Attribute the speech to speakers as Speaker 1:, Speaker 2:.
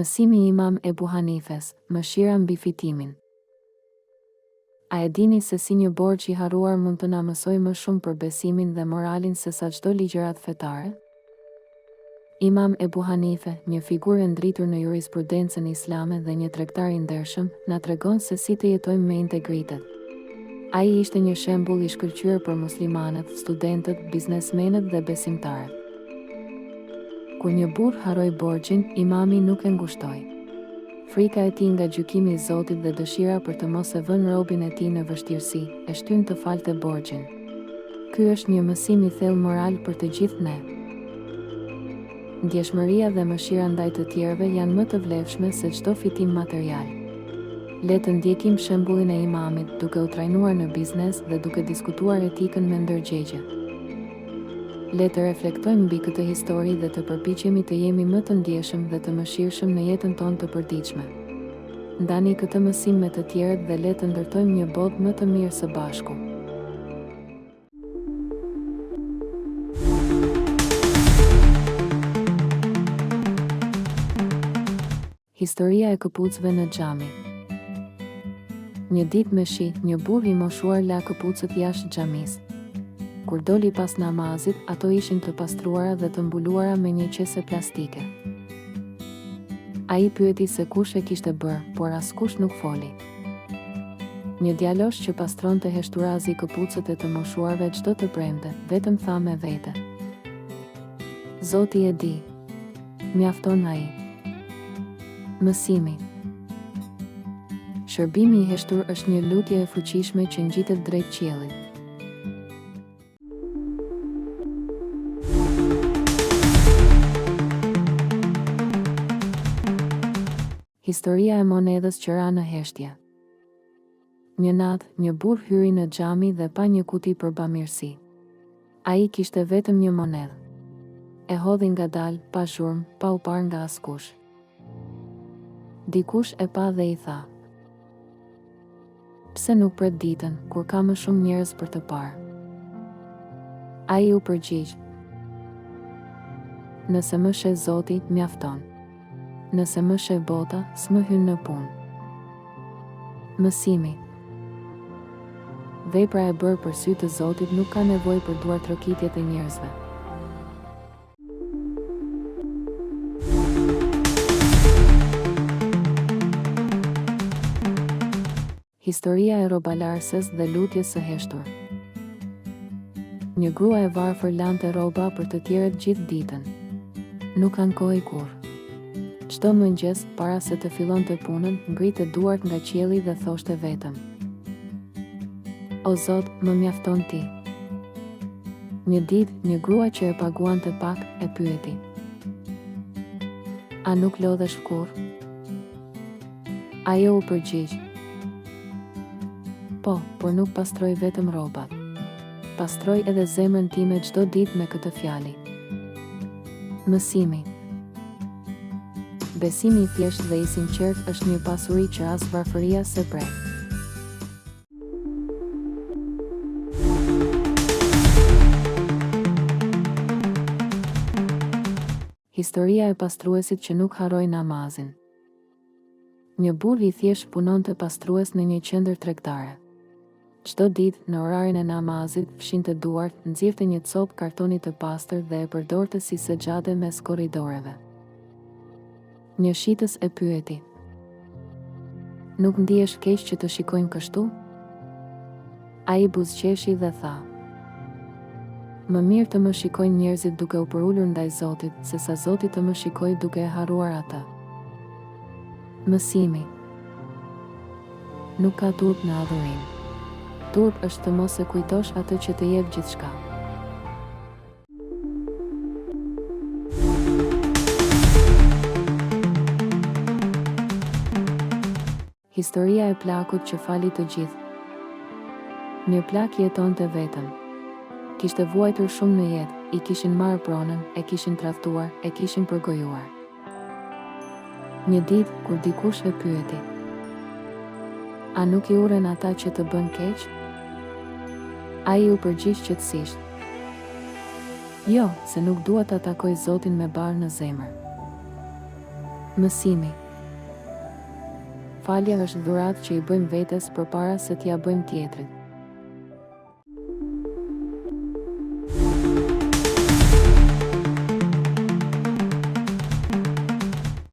Speaker 1: Mësimi i Imam Ebu Hanifes, mëshira mbi fitimin. A e dini se si një borxh i harruar mund të na mësoj më shumë për besimin dhe moralin se sa çdo ligjërat fetare? Imam Ebu Hanife, një figurë e ndritur në jurisprudencën islame dhe një tregtar i ndershëm, na tregon se si të jetojmë me integritet. Ai ishte një shembull i shkëlqyer për muslimanët, studentët, biznesmenët dhe besimtarët. Kur një burr harroi borxhin, imami nuk e ngushtoi. Frika e tij nga gjykimi i Zotit dhe dëshira për të mos e vënë robin e tij në vështirësi, e shtyn të falte borxhin. Ky është një mësim i thellë moral për të gjithë ne. Ndjeshmëria dhe mëshira ndaj të tjerëve janë më të vlefshme se çdo fitim material. Le të ndjekim shembullin e imamit, duke u trajnuar në biznes dhe duke diskutuar etikën me ndërgjegje. Le të reflektojmë mbi këtë histori dhe të përpiqemi të jemi më të ndjeshëm dhe të mëshirshëm në jetën tonë të përditshme. Ndani këtë mësim me të tjerët dhe le të ndërtojmë një botë më të mirë së bashku. Historia e këpucëve në xhami. Një ditë me shi, një burr i moshuar la këpucët jashtë xhamisë. Kur doli pas namazit, ato ishin të pastruara dhe të mbuluara me një qese plastike. Ai pyeti se kush e kishte bërë, por askush nuk foli. Një djalosh që pastronte heshturazi këpucët e të moshuarve çdo të premte, vetëm tha me vete: Zoti e di. Mjafton ai. Mësimi. Shërbimi i heshtur është një lutje e fuqishme që ngjitet drejt qiellit. Historia e monedhës që ra në heshtje. Një natë, një burr hyri në xhami dhe pa një kuti për bamirësi. Ai kishte vetëm një monedhë. E hodhi ngadalë, pa zhurmë, pa u parë nga askush. Dikush e pa dhe i tha: Pse nuk pret ditën, kur ka më shumë njerëz për të parë? Ai u përgjigj: Nëse më sheh Zoti, mjafton. Nëse më sheh bota, s'më hyn në punë. Mësimi. Vepra e bërë për sy të Zotit nuk ka nevojë për duartrokitjet e njerëzve. Historia e robalarses dhe lutjes së heshtur. Një grua e varfër lante rroba për të tjerët gjithë ditën. Nuk ankoi kurrë. Çdo mëngjes, para se të fillonte punën, ngrite duart nga qielli dhe thoshte vetëm: O Zot, më mjafton ti. Një ditë, një grua që e paguante pak, e pyeti: A nuk lodhesh kurrë? Ajo u përgjigj: Po, por nuk pastroj vetëm rrobat. Pastroj edhe zemrën time çdo ditë me këtë fjali. Mësimi. Besimi i thjeshtë dhe i sinqert është një pasuri që as varfëria se prek. Historia e pastruesit që nuk harroi namazin. Një burr i thjesht punonte pastrues në një qendër tregtare. Çdo ditë, në orarin e namazit, fshinte duart, nxirrte një copë kartoni të pastër dhe e përdorte si segjade mes korridoreve. Një shitës e pyeti: Nuk ndihesh keq që të shikojnë kështu? Ai buzëqeshi dhe tha: Më mirë të më shikojnë njerëzit duke u përulur ndaj Zotit, sesa Zoti të më shikojë duke e harruar atë. Mësimi. Nuk ka turp në adhurim. Turp është të mos e kujtosh atë që të jep gjithçka. Historia e plakut që fali të gjithë. Një plak jetonte vetëm. Kishte vuajtur shumë në jetë, i kishin marrë pronën, e kishin tradhtuar, e kishin përgojuar. Një ditë, kur dikush e pyeti: A nuk i urren ata që të bën keq? Ai u përgjigj qetësisht: Jo, se nuk dua ta takoj Zotin me barë në zemër. Mësimi. Falja është dhuratë që i bëjmë vetes përpara se t'ia bëjmë tjetrit.